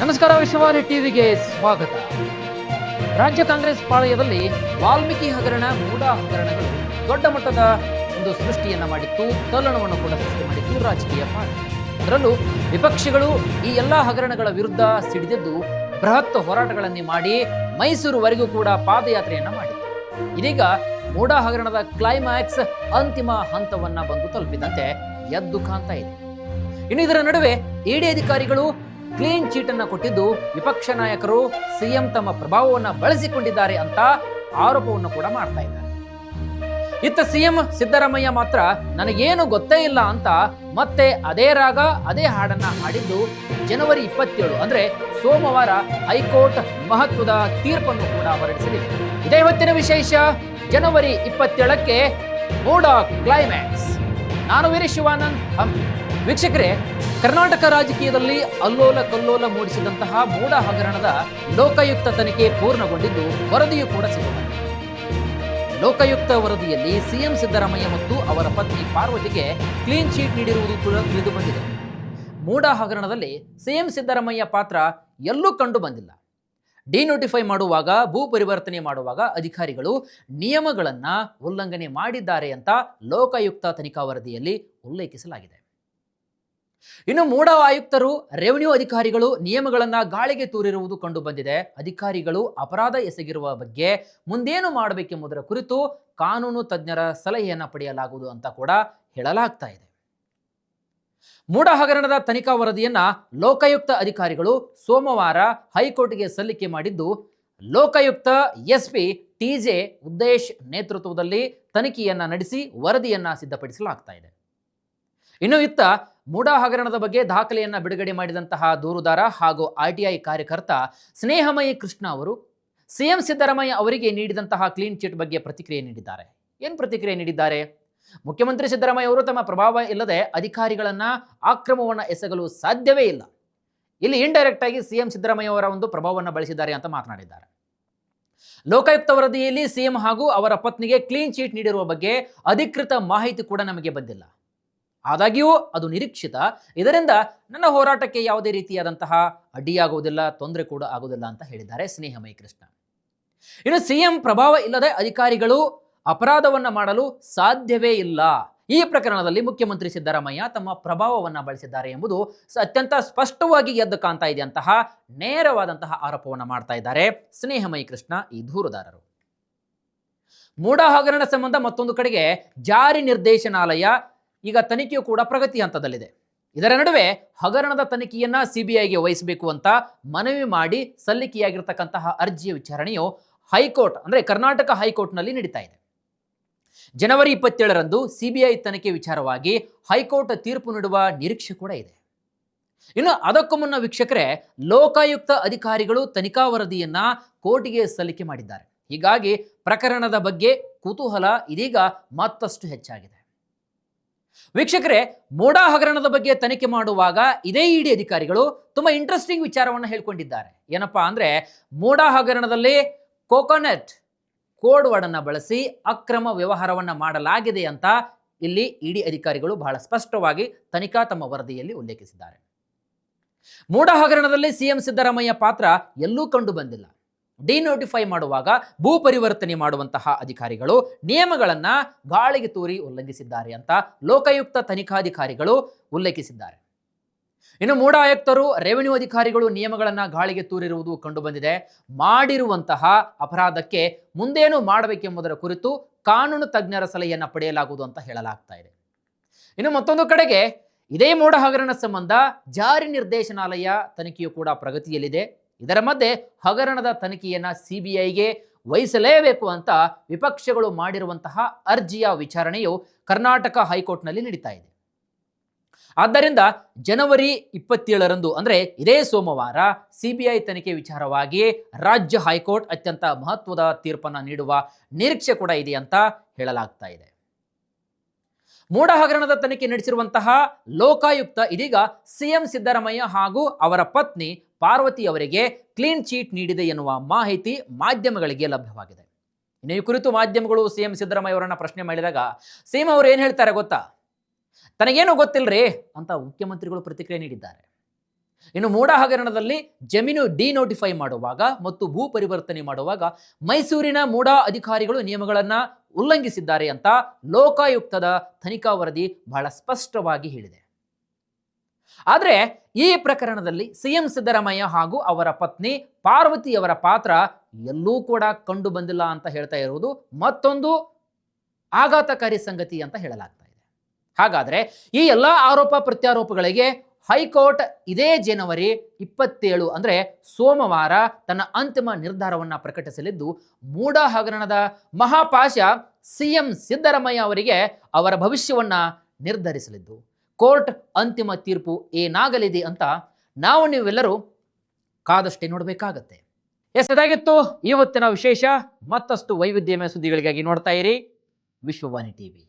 ನಮಸ್ಕಾರ, ವಿಶ್ವವಾಣಿ ಟಿವಿಗೆ ಸ್ವಾಗತ. ರಾಜ್ಯ ಕಾಂಗ್ರೆಸ್ ಪಾಳಯದಲ್ಲಿ ವಾಲ್ಮೀಕಿ ಹಗರಣ, ಮೂಡ ಹಗರಣಗಳು ದೊಡ್ಡ ಮಟ್ಟದ ಒಂದು ಸೃಷ್ಟಿಯನ್ನ ಮಾಡಿತ್ತು, ತಲ್ಲಣವನ್ನು ಕೂಡ ಸೃಷ್ಟಿ ಮಾಡಿತ್ತು ರಾಜಕೀಯ ಪಾಳ. ಅದರಲ್ಲೂ ವಿಪಕ್ಷಗಳು ಈ ಎಲ್ಲ ಹಗರಣಗಳ ವಿರುದ್ಧ ಸಿಡಿದಿದ್ದು ಬೃಹತ್ ಹೋರಾಟಗಳನ್ನೇ ಮಾಡಿ ಮೈಸೂರುವರೆಗೂ ಕೂಡ ಪಾದಯಾತ್ರೆಯನ್ನ ಮಾಡಿತ್ತು. ಇದೀಗ ಮೂಡ ಹಗರಣದ ಕ್ಲೈಮ್ಯಾಕ್ಸ್ ಅಂತಿಮ ಹಂತವನ್ನ ಬಂದು ತಲುಪಿದಂತೆ ಎದ್ದು ಕಾಣ್ತಾ ಇದೆ. ಇನ್ನು ಇದರ ನಡುವೆ ಇಡಿ ಅಧಿಕಾರಿಗಳು ಕ್ಲೀನ್ ಚೀಟ್ ಅನ್ನ ಕೊಟ್ಟಿದ್ದು ವಿಪಕ್ಷ ನಾಯಕರು ಸಿಎಂ ತಮ್ಮ ಪ್ರಭಾವವನ್ನು ಬಳಸಿಕೊಂಡಿದ್ದಾರೆ ಅಂತ ಆರೋಪವನ್ನು ಕೂಡ ಮಾಡ್ತಾ ಇದ್ದಾರೆ. ಇತ್ತ ಸಿಎಂ ಸಿದ್ದರಾಮಯ್ಯ ಮಾತ್ರ ನನಗೇನು ಗೊತ್ತೇ ಇಲ್ಲ ಅಂತ ಮತ್ತೆ ಅದೇ ರಾಗ ಅದೇ ಹಾಡನ್ನ ಹಾಡಿದ್ದು ಜನವರಿ 27 ಅಂದ್ರೆ ಸೋಮವಾರ ಹೈಕೋರ್ಟ್ ಮಹತ್ವದ ತೀರ್ಪನ್ನು ಕೂಡ ಹೊರಡಿಸಲಿದೆ. ಇದೇ ಹೊತ್ತಿನ ವಿಶೇಷ. ಜನವರಿ 27ಕ್ಕೆ ಮೂಡ ಕ್ಲೈಮ್ಯಾಕ್ಸ್. ನಾನು ವೀರೇಶ್ ಶಿವಾನಂದ್ ಹಂಪಿ. ವೀಕ್ಷಕರೇ, ಕರ್ನಾಟಕ ರಾಜಕೀಯದಲ್ಲಿ ಅಲ್ಲೋಲ ಕಲ್ಲೋಲ ಮೂಡಿಸಿದಂತಹ ಮೂಡ ಹಗರಣದ ಲೋಕಾಯುಕ್ತ ತನಿಖೆ ಪೂರ್ಣಗೊಂಡಿದ್ದು ವರದಿಯೂ ಕೂಡ ಸಿಗುತ್ತದೆ. ಲೋಕಾಯುಕ್ತ ವರದಿಯಲ್ಲಿ ಸಿಎಂ ಸಿದ್ದರಾಮಯ್ಯ ಮತ್ತು ಅವರ ಪತ್ನಿ ಪಾರ್ವತಿಗೆ ಕ್ಲೀನ್ ಚೀಟ್ ನೀಡಿರುವುದು ಕೂಡ ತಿಳಿದು ಬಂದಿದೆ. ಮೂಡ ಹಗರಣದಲ್ಲಿ ಸಿಎಂ ಸಿದ್ದರಾಮಯ್ಯ ಪಾತ್ರ ಎಲ್ಲೂ ಕಂಡು ಬಂದಿಲ್ಲ. ಡಿನೋಟಿಫೈ ಮಾಡುವಾಗ, ಭೂ ಪರಿವರ್ತನೆ ಮಾಡುವಾಗ ಅಧಿಕಾರಿಗಳು ನಿಯಮಗಳನ್ನ ಉಲ್ಲಂಘನೆ ಮಾಡಿದ್ದಾರೆ ಅಂತ ಲೋಕಾಯುಕ್ತ ತನಿಖಾ ವರದಿಯಲ್ಲಿ ಉಲ್ಲೇಖಿಸಲಾಗಿದೆ. ಇನ್ನು ಮೂಡ ಆಯುಕ್ತರು, ರೆವಿನ್ಯೂ ಅಧಿಕಾರಿಗಳು ನಿಯಮಗಳನ್ನ ಗಾಳಿಗೆ ತೂರಿರುವುದು ಕಂಡು ಬಂದಿದೆ. ಅಧಿಕಾರಿಗಳು ಅಪರಾಧ ಎಸಗಿರುವ ಬಗ್ಗೆ ಮುಂದೇನು ಮಾಡಬೇಕೆಂಬುದರ ಕುರಿತು ಕಾನೂನು ತಜ್ಞರ ಸಲಹೆಯನ್ನ ಪಡೆಯಲಾಗುವುದು ಅಂತ ಕೂಡ ಹೇಳಲಾಗ್ತಾ ಇದೆ. ಮೂಡ ಹಗರಣದ ತನಿಖಾ ವರದಿಯನ್ನ ಲೋಕಾಯುಕ್ತ ಅಧಿಕಾರಿಗಳು ಸೋಮವಾರ ಹೈಕೋರ್ಟ್ಗೆ ಸಲ್ಲಿಕೆ ಮಾಡಿದ್ದು, ಲೋಕಾಯುಕ್ತ ಎಸ್ಪಿ ಟಿಜೆ ಉದ್ದೇಶ್ ನೇತೃತ್ವದಲ್ಲಿ ತನಿಖೆಯನ್ನ ನಡೆಸಿ ವರದಿಯನ್ನ ಸಿದ್ಧಪಡಿಸಲಾಗ್ತಾ ಇದೆ. ಇನ್ನು ಇತ್ತ ಮೂಡ ಹಗರಣದ ಬಗ್ಗೆ ದಾಖಲೆಯನ್ನ ಬಿಡುಗಡೆ ಮಾಡಿದಂತಹ ದೂರುದಾರ ಹಾಗೂ ಆರ್ಟಿಐ ಕಾರ್ಯಕರ್ತ ಸ್ನೇಹಮಯಿ ಕೃಷ್ಣ ಅವರು ಸಿಎಂ ಸಿದ್ದರಾಮಯ್ಯ ಅವರಿಗೆ ನೀಡಿದಂತಹ ಕ್ಲೀನ್ ಚಿಟ್ ಬಗ್ಗೆ ಪ್ರತಿಕ್ರಿಯೆ ನೀಡಿದ್ದಾರೆ. ಏನು ಪ್ರತಿಕ್ರಿಯೆ ನೀಡಿದ್ದಾರೆ? ಮುಖ್ಯಮಂತ್ರಿ ಸಿದ್ದರಾಮಯ್ಯ ಅವರು ತಮ್ಮ ಪ್ರಭಾವ ಇಲ್ಲದೆ ಅಧಿಕಾರಿಗಳನ್ನ ಆಕ್ರಮವನ್ನ ಎಸಗಲು ಸಾಧ್ಯವೇ ಇಲ್ಲ. ಇಲ್ಲಿ ಇಂಡೈರೆಕ್ಟ್ ಆಗಿ ಸಿಎಂ ಸಿದ್ದರಾಮಯ್ಯ ಅವರ ಒಂದು ಪ್ರಭಾವವನ್ನು ಬಳಸಿದ್ದಾರೆ ಅಂತ ಮಾತನಾಡಿದ್ದಾರೆ. ಲೋಕಾಯುಕ್ತ ವರದಿಯಲ್ಲಿ ಸಿಎಂ ಹಾಗೂ ಅವರ ಪತ್ನಿಗೆ ಕ್ಲೀನ್ ಚೀಟ್ ನೀಡಿರುವ ಬಗ್ಗೆ ಅಧಿಕೃತ ಮಾಹಿತಿ ಕೂಡ ನಮಗೆ ಬಂದಿಲ್ಲ. ಆದಾಗ್ಯೂ ಅದು ನಿರೀಕ್ಷಿತ. ಇದರಿಂದ ನನ್ನ ಹೋರಾಟಕ್ಕೆ ಯಾವುದೇ ರೀತಿಯಾದಂತಹ ಅಡ್ಡಿಯಾಗುವುದಿಲ್ಲ, ತೊಂದರೆ ಕೂಡ ಆಗುವುದಿಲ್ಲ ಅಂತ ಹೇಳಿದ್ದಾರೆ ಸ್ನೇಹಮಯಿ ಕೃಷ್ಣ. ಇನ್ನು ಸಿಎಂ ಪ್ರಭಾವ ಇಲ್ಲದೆ ಅಧಿಕಾರಿಗಳು ಅಪರಾಧವನ್ನ ಮಾಡಲು ಸಾಧ್ಯವೇ ಇಲ್ಲ. ಈ ಪ್ರಕರಣದಲ್ಲಿ ಮುಖ್ಯಮಂತ್ರಿ ಸಿದ್ದರಾಮಯ್ಯ ತಮ್ಮ ಪ್ರಭಾವವನ್ನು ಬಳಸಿದ್ದಾರೆ ಎಂಬುದು ಅತ್ಯಂತ ಸ್ಪಷ್ಟವಾಗಿ ಎದ್ದು ಕಾಣ್ತಾ ಇದೆ ಅಂತಹ ನೇರವಾದಂತಹ ಆರೋಪವನ್ನು ಮಾಡ್ತಾ ಇದ್ದಾರೆ ಸ್ನೇಹಮಯಿ ಕೃಷ್ಣ, ಈ ದೂರುದಾರರು. ಮೂಡ ಹಗರಣ ಸಂಬಂಧ ಮತ್ತೊಂದು ಕಡೆಗೆ ಜಾರಿ ನಿರ್ದೇಶನಾಲಯ ಈಗ ತನಿಖೆಯು ಕೂಡ ಪ್ರಗತಿ ಹಂತದಲ್ಲಿದೆ. ಇದರ ನಡುವೆ ಹಗರಣದ ತನಿಖೆಯನ್ನ ಸಿಬಿಐಗೆ ವಹಿಸಬೇಕು ಅಂತ ಮನವಿ ಮಾಡಿ ಸಲ್ಲಿಕೆಯಾಗಿರ್ತಕ್ಕಂತಹ ಅರ್ಜಿಯ ವಿಚಾರಣೆಯು ಹೈಕೋರ್ಟ್ ಅಂದ್ರೆ ಕರ್ನಾಟಕ ಹೈಕೋರ್ಟ್ನಲ್ಲಿ ನಡೀತಾ ಇದೆ. ಜನವರಿ 27ರಂದು ಸಿಬಿಐ ತನಿಖೆ ವಿಚಾರವಾಗಿ ಹೈಕೋರ್ಟ್ ತೀರ್ಪು ನೀಡುವ ನಿರೀಕ್ಷೆ ಕೂಡ ಇದೆ. ಇನ್ನು ಅದಕ್ಕೂ ಮುನ್ನ ವೀಕ್ಷಕರೇ, ಲೋಕಾಯುಕ್ತ ಅಧಿಕಾರಿಗಳು ತನಿಖಾ ವರದಿಯನ್ನ ಕೋರ್ಟಿಗೆ ಸಲ್ಲಿಕೆ ಮಾಡಿದ್ದಾರೆ. ಹೀಗಾಗಿ ಪ್ರಕರಣದ ಬಗ್ಗೆ ಕುತೂಹಲ ಇದೀಗ ಮತ್ತಷ್ಟು ಹೆಚ್ಚಾಗಿದೆ. ವೀಕ್ಷಕರೇ, ಮೂಡ ಹಗರಣದ ಬಗ್ಗೆ ತನಿಖೆ ಮಾಡುವಾಗ ಇದೇ ಇಡಿ ಅಧಿಕಾರಿಗಳು ತುಂಬಾ ಇಂಟ್ರೆಸ್ಟಿಂಗ್ ವಿಚಾರವನ್ನು ಹೇಳ್ಕೊಂಡಿದ್ದಾರೆ. ಏನಪ್ಪಾ ಅಂದ್ರೆ, ಮೂಡ ಹಗರಣದಲ್ಲಿ ಕೋಕೋನಟ್ ಕೋಡ್ ವರ್ಡ್ ಅನ್ನ ಬಳಸಿ ಅಕ್ರಮ ವ್ಯವಹಾರವನ್ನ ಮಾಡಲಾಗಿದೆ ಅಂತ ಇಲ್ಲಿ ಇಡಿ ಅಧಿಕಾರಿಗಳು ಬಹಳ ಸ್ಪಷ್ಟವಾಗಿ ತನಿಖಾ ತಮ್ಮ ವರದಿಯಲ್ಲಿ ಉಲ್ಲೇಖಿಸಿದ್ದಾರೆ. ಮೂಡ ಹಗರಣದಲ್ಲಿ ಸಿಎಂ ಸಿದ್ದರಾಮಯ್ಯ ಪಾತ್ರ ಎಲ್ಲೂ ಕಂಡು ಬಂದಿಲ್ಲ. ಡಿನೋಟಿಫೈ ಮಾಡುವಾಗ, ಭೂ ಪರಿವರ್ತನೆ ಮಾಡುವಂತಹ ಅಧಿಕಾರಿಗಳು ನಿಯಮಗಳನ್ನ ಗಾಳಿಗೆ ತೂರಿ ಉಲ್ಲಂಘಿಸಿದ್ದಾರೆ ಅಂತ ಲೋಕಾಯುಕ್ತ ತನಿಖಾಧಿಕಾರಿಗಳು ಉಲ್ಲೇಖಿಸಿದ್ದಾರೆ. ಇನ್ನು ಮೂಡ ಆಯುಕ್ತರು, ರೆವಿನ್ಯೂ ಅಧಿಕಾರಿಗಳು ನಿಯಮಗಳನ್ನ ಗಾಳಿಗೆ ತೂರಿರುವುದು ಕಂಡು ಬಂದಿದೆ. ಮಾಡಿರುವಂತಹ ಅಪರಾಧಕ್ಕೆ ಮುಂದೇನು ಮಾಡಬೇಕೆಂಬುದರ ಕುರಿತು ಕಾನೂನು ತಜ್ಞರ ಸಲಹೆಯನ್ನ ಪಡೆಯಲಾಗುವುದು ಅಂತ ಹೇಳಲಾಗ್ತಾ ಇದೆ. ಇನ್ನು ಮತ್ತೊಂದು ಕಡೆಗೆ ಇದೇ ಮೂಡ ಹಗರಣ ಸಂಬಂಧ ಜಾರಿ ನಿರ್ದೇಶನಾಲಯ ತನಿಖೆಯು ಕೂಡ ಪ್ರಗತಿಯಲ್ಲಿದೆ. ಇದರ ಮಧ್ಯೆ ಹಗರಣದ ತನಿಖೆಯನ್ನ ಸಿಬಿಐಗೆ ವಹಿಸಲೇಬೇಕು ಅಂತ ವಿಪಕ್ಷಗಳು ಮಾಡಿರುವಂತಹ ಅರ್ಜಿಯ ವಿಚಾರಣೆಯು ಕರ್ನಾಟಕ ಹೈಕೋರ್ಟ್ನಲ್ಲಿ ನಡೀತಾ ಇದೆ. ಆದ್ದರಿಂದ ಜನವರಿ 27ರಂದು ಅಂದ್ರೆ ಇದೇ ಸೋಮವಾರ ಸಿಬಿಐ ತನಿಖೆ ವಿಚಾರವಾಗಿ ರಾಜ್ಯ ಹೈಕೋರ್ಟ್ ಅತ್ಯಂತ ಮಹತ್ವದ ತೀರ್ಪನ್ನು ನೀಡುವ ನಿರೀಕ್ಷೆ ಕೂಡ ಇದೆ ಅಂತ ಹೇಳಲಾಗ್ತಾ ಇದೆ. ಮೂಡ ಹಗರಣದ ತನಿಖೆ ನಡೆಸಿರುವಂತಹ ಲೋಕಾಯುಕ್ತ ಇದೀಗ ಸಿಎಂ ಸಿದ್ದರಾಮಯ್ಯ ಹಾಗೂ ಅವರ ಪತ್ನಿ ಪಾರ್ವತಿ ಅವರಿಗೆ ಕ್ಲೀನ್ ಚೀಟ್ ನೀಡಿದೆ ಎನ್ನುವ ಮಾಹಿತಿ ಮಾಧ್ಯಮಗಳಿಗೆ ಲಭ್ಯವಾಗಿದೆ. ಇನ್ನು ಈ ಕುರಿತು ಮಾಧ್ಯಮಗಳು ಸಿಎಂ ಸಿದ್ದರಾಮಯ್ಯ ಅವರನ್ನ ಪ್ರಶ್ನೆ ಮಾಡಿದಾಗ ಸಿಎಂ ಅವರು ಏನು ಹೇಳ್ತಾರೆ ಗೊತ್ತಾ? ತನಗೇನು ಗೊತ್ತಿಲ್ಲರಿ ಅಂತ ಮುಖ್ಯಮಂತ್ರಿಗಳು ಪ್ರತಿಕ್ರಿಯೆ ನೀಡಿದ್ದಾರೆ. ಇನ್ನು ಮೂಡಾ ಹಗರಣದಲ್ಲಿ ಜಮೀನು ಡಿನೋಟಿಫೈ ಮಾಡುವಾಗ ಮತ್ತು ಭೂ ಪರಿವರ್ತನೆ ಮಾಡುವಾಗ ಮೈಸೂರಿನ ಮೂಡಾ ಅಧಿಕಾರಿಗಳು ನಿಯಮಗಳನ್ನ ಉಲ್ಲಂಘಿಸಿದ್ದಾರೆ ಅಂತ ಲೋಕಾಯುಕ್ತದ ತನಿಖಾ ವರದಿ ಬಹಳ ಸ್ಪಷ್ಟವಾಗಿ ಹೇಳಿದೆ. ಆದರೆ ಈ ಪ್ರಕರಣದಲ್ಲಿ ಸಿಎಂ ಸಿದ್ದರಾಮಯ್ಯ ಹಾಗೂ ಅವರ ಪತ್ನಿ ಪಾರ್ವತಿಯವರ ಪಾತ್ರ ಎಲ್ಲೂ ಕೂಡ ಕಂಡು ಬಂದಿಲ್ಲ ಅಂತ ಹೇಳ್ತಾ ಇರುವುದು ಮತ್ತೊಂದು ಆಘಾತಕಾರಿ ಸಂಗತಿ ಅಂತ ಹೇಳಲಾಗ್ತಾ ಇದೆ. ಹಾಗಾದ್ರೆ ಈ ಎಲ್ಲ ಆರೋಪ ಪ್ರತ್ಯಾರೋಪಗಳಿಗೆ ಹೈಕೋರ್ಟ್ ಇದೇ ಜನವರಿ 27 ಅಂದ್ರೆ ಸೋಮವಾರ ತನ್ನ ಅಂತಿಮ ನಿರ್ಧಾರವನ್ನ ಪ್ರಕಟಿಸಲಿದ್ದು, ಮೂಡಾ ಹಗರಣದ ಮಹಾಪಾಶ ಸಿಎಂ ಸಿದ್ದರಾಮಯ್ಯ ಅವರಿಗೆ ಅವರ ಭವಿಷ್ಯವನ್ನ ನಿರ್ಧರಿಸಲಿದ್ದು, ಕೋರ್ಟ್ ಅಂತಿಮ ತೀರ್ಪು ಏನಾಗಲಿದೆ ಅಂತ ನಾವು ನೀವೆಲ್ಲರೂ ಕಾದಷ್ಟೇ ನೋಡಬೇಕಾಗತ್ತೆ. ಎಷ್ಟಾಗಿತ್ತು ಇವತ್ತಿನ ವಿಶೇಷ. ಮತ್ತಷ್ಟು ವೈವಿಧ್ಯಮಯ ಸುದ್ದಿಗಳಿಗಾಗಿ ನೋಡ್ತಾ ಇರಿ ವಿಶ್ವವಾಣಿ ಟಿವಿ.